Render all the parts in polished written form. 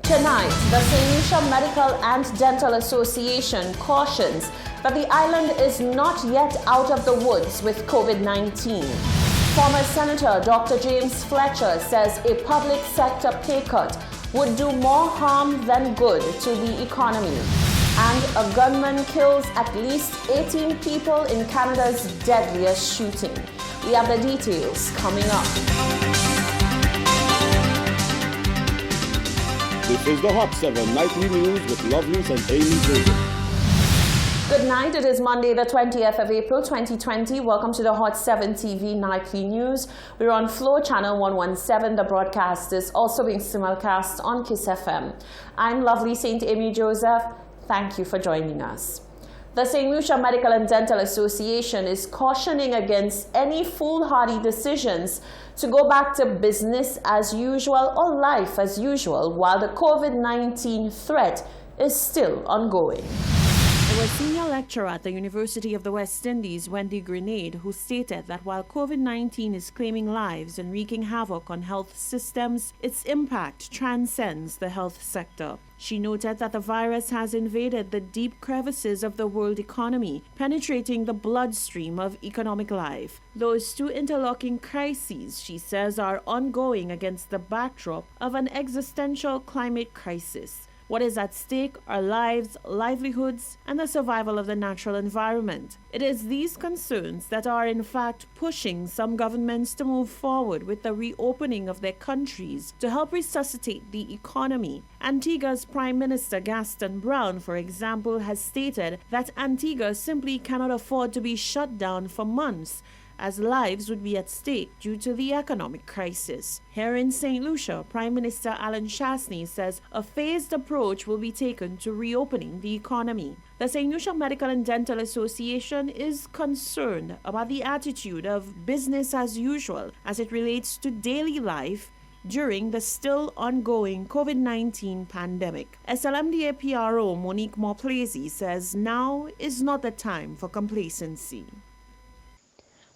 Tonight, the St. Lucia Medical and Dental Association cautions that the island is not yet out of the woods with COVID-19. Former Senator Dr. James Fletcher says a public sector pay cut would do more harm than good to the economy. And a gunman kills at least 18 people in Canada's deadliest shooting. We have the details coming up. This is the Hot 7 Nightly News with Lovelace and Amy Joseph. Good night. It is Monday, the 20th of April, 2020. Welcome to the Hot 7 TV Nightly News. We're on Flow Channel 117. The broadcast is also being simulcast on KISS FM. I'm Lovely St. Amy Joseph. Thank you for joining us. The St. Lucia Medical and Dental Association is cautioning against any foolhardy decisions to go back to business as usual or life as usual while the COVID-19 threat is still ongoing. There was a senior lecturer at the University of the West Indies, Wendy Grenade, who stated that while COVID-19 is claiming lives and wreaking havoc on health systems, its impact transcends the health sector. She noted that the virus has invaded the deep crevices of the world economy, penetrating the bloodstream of economic life. Those two interlocking crises, she says, are ongoing against the backdrop of an existential climate crisis. What is at stake are lives, livelihoods, and the survival of the natural environment. It is these concerns that are in fact pushing some governments to move forward with the reopening of their countries to help resuscitate the economy. Antigua's Prime Minister Gaston Brown, for example, has stated that Antigua simply cannot afford to be shut down for months, as lives would be at stake due to the economic crisis. Here in St. Lucia, Prime Minister Alan Chastanet says a phased approach will be taken to reopening the economy. The St. Lucia Medical and Dental Association is concerned about the attitude of business as usual as it relates to daily life during the still ongoing COVID-19 pandemic. SLMDA PRO Monique Morplesi says now is not the time for complacency.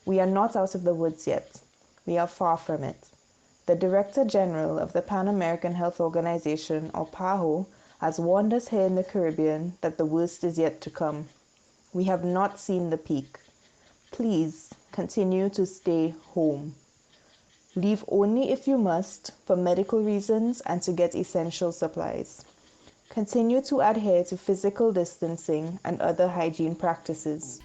We are not out of the woods yet. We are far from it. The Director General of the Pan American Health Organization, or PAHO, has warned us here in the Caribbean that the worst is yet to come. We have not seen the peak. Please continue to stay home. Leave only if you must for medical reasons and to get essential supplies. Continue to adhere to physical distancing and other hygiene practices.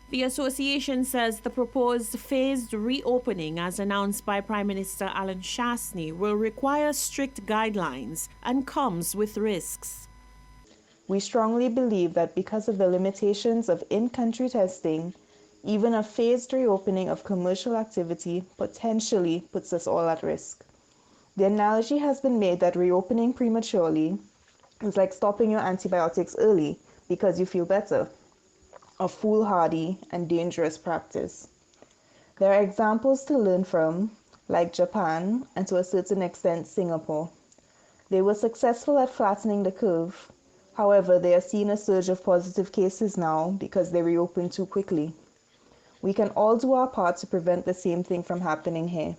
The association says the proposed phased reopening, as announced by Prime Minister Alan Chastanet, will require strict guidelines and comes with risks. We strongly believe that because of the limitations of in-country testing, even a phased reopening of commercial activity potentially puts us all at risk. The analogy has been made that reopening prematurely is like stopping your antibiotics early because you feel better. A foolhardy and dangerous practice. There are examples to learn from, like Japan and to a certain extent Singapore. They were successful at flattening the curve. However, they are seeing a surge of positive cases now because they reopened too quickly. We can all do our part to prevent the same thing from happening here.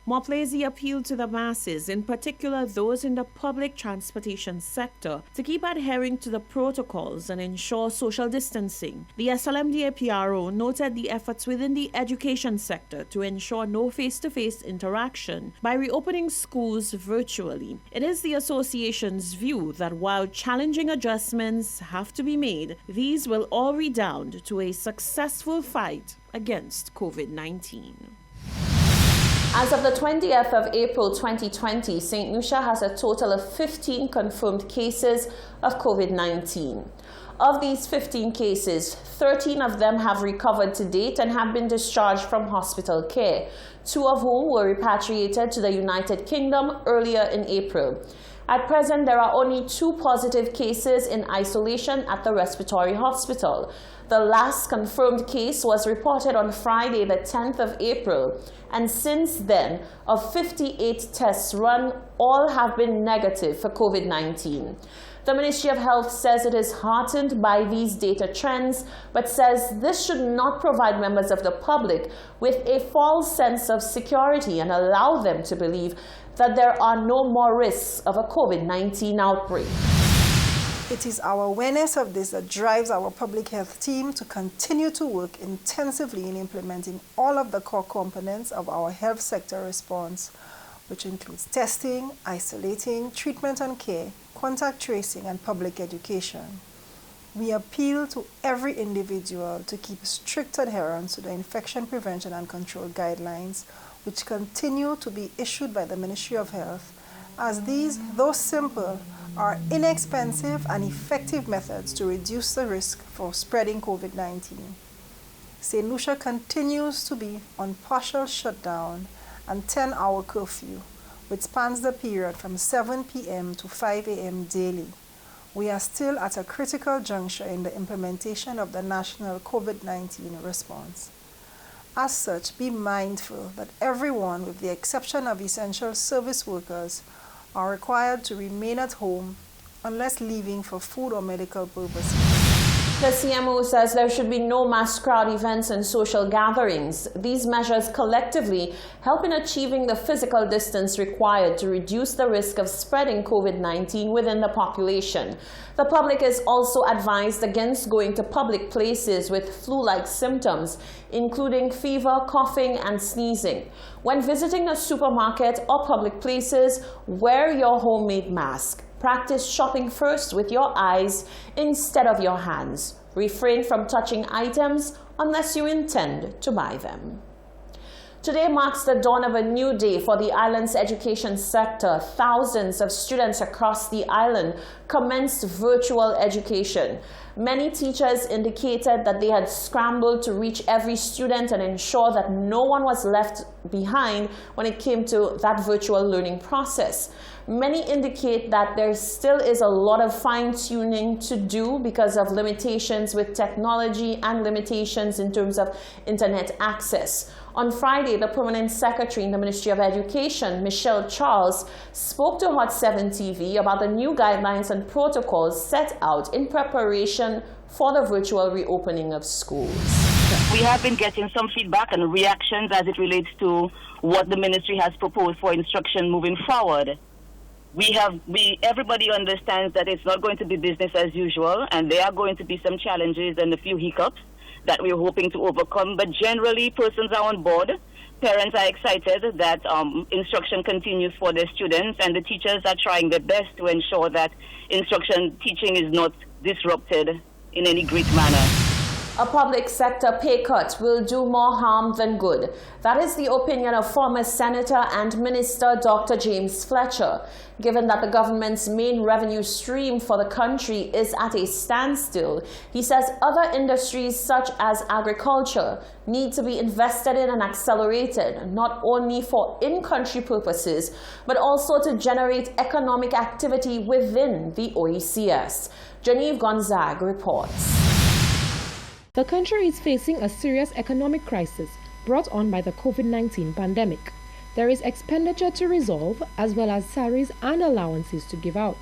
Morplesi appealed to the masses, in particular those in the public transportation sector, to keep adhering to the protocols and ensure social distancing. The SLMDA PRO noted the efforts within the education sector to ensure no face-to-face interaction by reopening schools virtually. It is the association's view that while challenging adjustments have to be made, these will all redound to a successful fight against COVID-19. As of the 20th of April 2020, St. Lucia has a total of 15 confirmed cases of COVID-19. Of these 15 cases, 13 of them have recovered to date and have been discharged from hospital care, 2 of whom were repatriated to the United Kingdom earlier in April. At present, there are only 2 positive cases in isolation at the respiratory hospital. The last confirmed case was reported on Friday, the 10th of April, and since then, of 58 tests run, all have been negative for COVID-19. The Ministry of Health says it is heartened by these data trends, but says this should not provide members of the public with a false sense of security and allow them to believe that there are no more risks of a COVID-19 outbreak. It is our awareness of this that drives our public health team to continue to work intensively in implementing all of the core components of our health sector response, which includes testing, isolating, treatment and care, contact tracing, and public education. We appeal to every individual to keep strict adherence to the infection prevention and control guidelines, which continue to be issued by the Ministry of Health, as these, though simple, are inexpensive and effective methods to reduce the risk for spreading COVID-19. St. Lucia continues to be on partial shutdown and 10-hour curfew, which spans the period from 7 p.m. to 5 a.m. daily. We are still at a critical juncture in the implementation of the national COVID-19 response. As such, be mindful that everyone, with the exception of essential service workers, are required to remain at home unless leaving for food or medical purposes. The CMO says there should be no mass crowd events and social gatherings. These measures collectively help in achieving the physical distance required to reduce the risk of spreading COVID-19 within the population. The public is also advised against going to public places with flu-like symptoms, including fever, coughing, and sneezing. When visiting a supermarket or public places, wear your homemade mask. Practice shopping first with your eyes instead of your hands. Refrain from touching items unless you intend to buy them. Today marks the dawn of a new day for the island's education sector. Thousands of students across the island commenced virtual education. Many teachers indicated that they had scrambled to reach every student and ensure that no one was left behind when it came to that virtual learning process. Many indicate that there still is a lot of fine-tuning to do because of limitations with technology and limitations in terms of internet access. On Friday, the Permanent Secretary in the Ministry of Education, Michelle Charles, spoke to Hot 7 TV about the new guidelines and protocols set out in preparation for the virtual reopening of schools. We have been getting some feedback and reactions as it relates to what the ministry has proposed for instruction moving forward. Everybody understands that it's not going to be business as usual, and there are going to be some challenges and a few hiccups that we're hoping to overcome. But generally, persons are on board. Parents are excited that instruction continues for their students, and the teachers are trying their best to ensure that teaching is not disrupted in any great manner. A public sector pay cut will do more harm than good. That is the opinion of former Senator and Minister Dr. James Fletcher. Given that the government's main revenue stream for the country is at a standstill, he says other industries such as agriculture need to be invested in and accelerated, not only for in-country purposes, but also to generate economic activity within the OECS. Genevieve Gonzague reports. The country is facing a serious economic crisis brought on by the COVID-19 pandemic. There is expenditure to resolve as well as salaries and allowances to give out.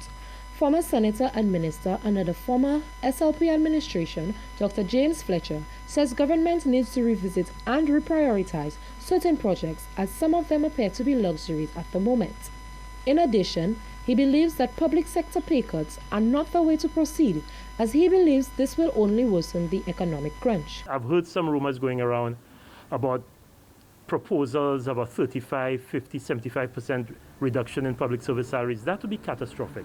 Former Senator and Minister under the former SLP administration, Dr. James Fletcher, says government needs to revisit and reprioritize certain projects as some of them appear to be luxuries at the moment. In addition, he believes that public sector pay cuts are not the way to proceed, as he believes this will only worsen the economic crunch. I've heard some rumors going around about proposals of a 35, 50, 75% reduction in public service salaries. That would be catastrophic,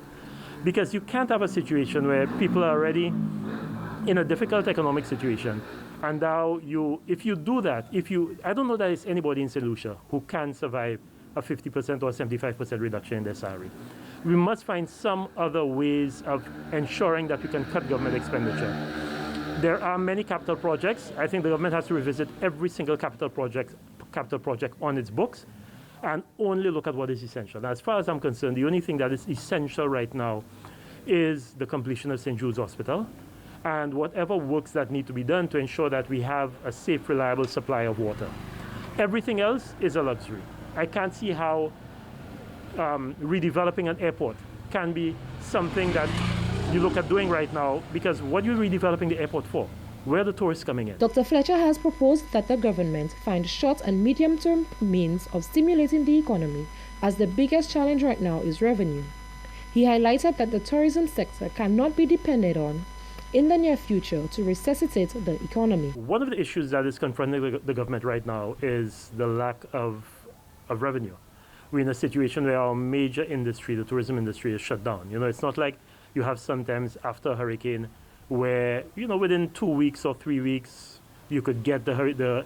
because you can't have a situation where people are already in a difficult economic situation, and now if you do that, I don't know that there's anybody in St. Lucia who can survive a 50% or 75% reduction in their salary. We must find some other ways of ensuring that we can cut government expenditure. There are many capital projects. I think the government has to revisit every single capital project on its books and only look at what is essential. Now, as far as I'm concerned, the only thing that is essential right now is the completion of St. Jude's Hospital and whatever works that need to be done to ensure that we have a safe, reliable supply of water. Everything else is a luxury. I can't see how redeveloping an airport can be something that you look at doing right now, because what are you redeveloping the airport for? Where are the tourists coming in? Dr. Fletcher has proposed that the government find short and medium-term means of stimulating the economy, as the biggest challenge right now is revenue. He highlighted that the tourism sector cannot be depended on in the near future to resuscitate the economy. One of the issues that is confronting the government right now is the lack of revenue. We're in a situation where our major industry, the tourism industry, is shut down. It's not like you have sometimes after a hurricane where, within 2 weeks or 3 weeks, you could get the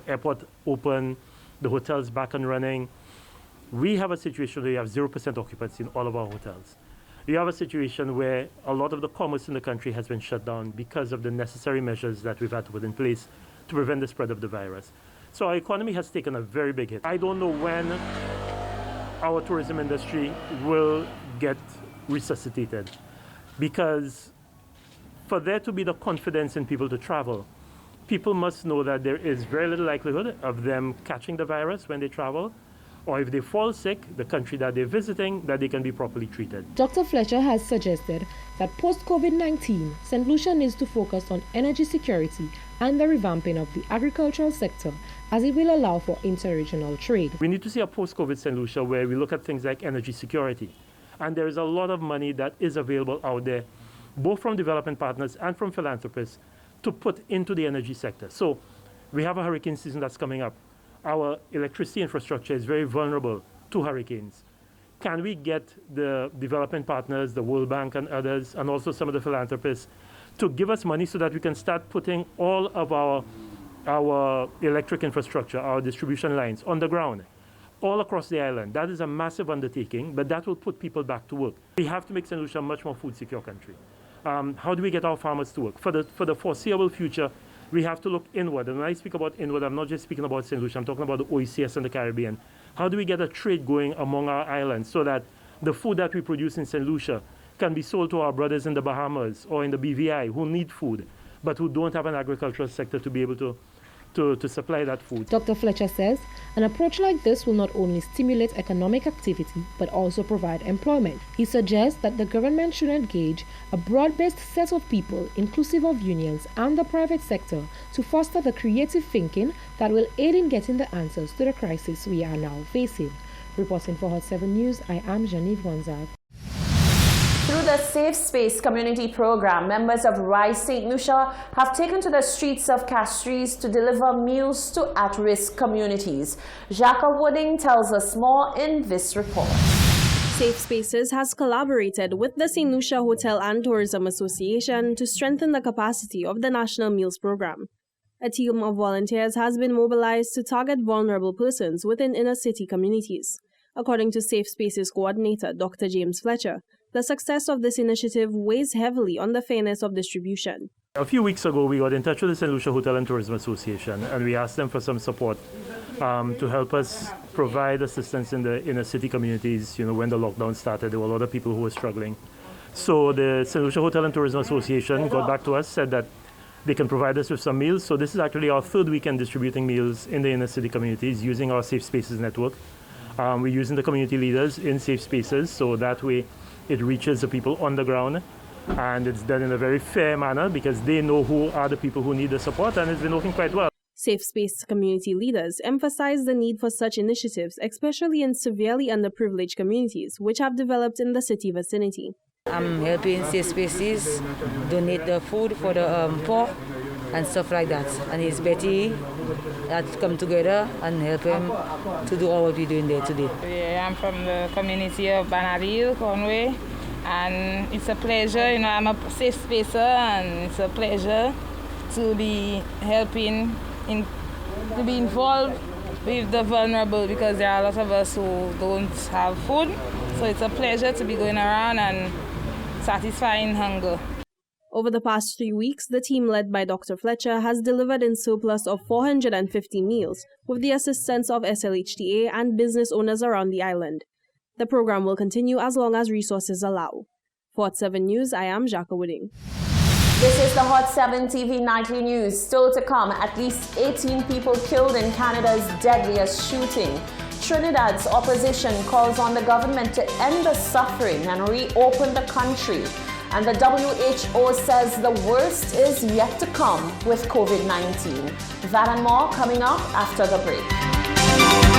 airport open, the hotels back and running. We have a situation where you have 0% occupancy in all of our hotels. You have a situation where a lot of the commerce in the country has been shut down because of the necessary measures that we've had to put in place to prevent the spread of the virus. So our economy has taken a very big hit. I don't know when our tourism industry will get resuscitated, because for there to be the confidence in people to travel, people must know that there is very little likelihood of them catching the virus when they travel, or if they fall sick, the country that they're visiting, that they can be properly treated. Dr. Fletcher has suggested that post-COVID-19, St. Lucia needs to focus on energy security and the revamping of the agricultural sector, as it will allow for interregional trade. We need to see a post-COVID St. Lucia where we look at things like energy security. And there is a lot of money that is available out there, both from development partners and from philanthropists, to put into the energy sector. So we have a hurricane season that's coming up. Our electricity infrastructure is very vulnerable to hurricanes. Can we get the development partners, the World Bank and others, and also some of the philanthropists, to give us money so that we can start putting all of our electric infrastructure, our distribution lines underground, all across the island? That is a massive undertaking, but that will put people back to work. We have to make St. Lucia a much more food secure country. How do we get our farmers to work? For the foreseeable future, we have to look inward. And when I speak about inward, I'm not just speaking about St. Lucia, I'm talking about the OECS and the Caribbean. How do we get a trade going among our islands so that the food that we produce in St. Lucia can be sold to our brothers in the Bahamas or in the BVI who need food, but who don't have an agricultural sector to be able to supply that food. Dr. Fletcher says an approach like this will not only stimulate economic activity, but also provide employment. He suggests that the government should engage a broad-based set of people, inclusive of unions and the private sector, to foster the creative thinking that will aid in getting the answers to the crisis we are now facing. Reporting for Hot 7 News, I am Genevieve Gonzague. Through the Safe Space community program, members of Rise St. Lucia have taken to the streets of Castries to deliver meals to at-risk communities. Jacques Wooding tells us more in this report. Safe Spaces has collaborated with the St. Lucia Hotel and Tourism Association to strengthen the capacity of the National Meals Program. A team of volunteers has been mobilized to target vulnerable persons within inner-city communities. According to Safe Spaces coordinator Dr. James Fletcher, the success of this initiative weighs heavily on the fairness of distribution. A few weeks ago, we got in touch with the St. Lucia Hotel and Tourism Association, and we asked them for some support to help us provide assistance in the inner city communities. When the lockdown started, there were a lot of people who were struggling. So the St. Lucia Hotel and Tourism Association got back to us, said that they can provide us with some meals. So this is actually our third weekend distributing meals in the inner city communities using our Safe Spaces network. We're using the community leaders in Safe Spaces, so that way it reaches the people on the ground, and it's done in a very fair manner because they know who are the people who need the support, and it's been working quite well. Safe Space community leaders emphasize the need for such initiatives, especially in severely underprivileged communities, which have developed in the city vicinity. I'm helping Safe Spaces donate the food for the poor and stuff like that. And it's Betty that come together and help him to do all what we're doing there today. Yeah, I'm from the community of Bannerville, Conway, and it's a pleasure. I'm a safe spacer, and it's a pleasure to be helping, to be involved with the vulnerable, because there are a lot of us who don't have food. So it's a pleasure to be going around and satisfying hunger. Over the past 3 weeks, the team led by Dr. Fletcher has delivered in surplus of 450 meals with the assistance of SLHTA and business owners around the island. The program will continue as long as resources allow. For Hot 7 News, I am Jacques Wooding. This is the Hot 7 TV Nightly News. Still to come, at least 18 people killed in Canada's deadliest shooting. Trinidad's opposition calls on the government to end the suffering and reopen the country. And the WHO says the worst is yet to come with COVID-19. That and more coming up after the break.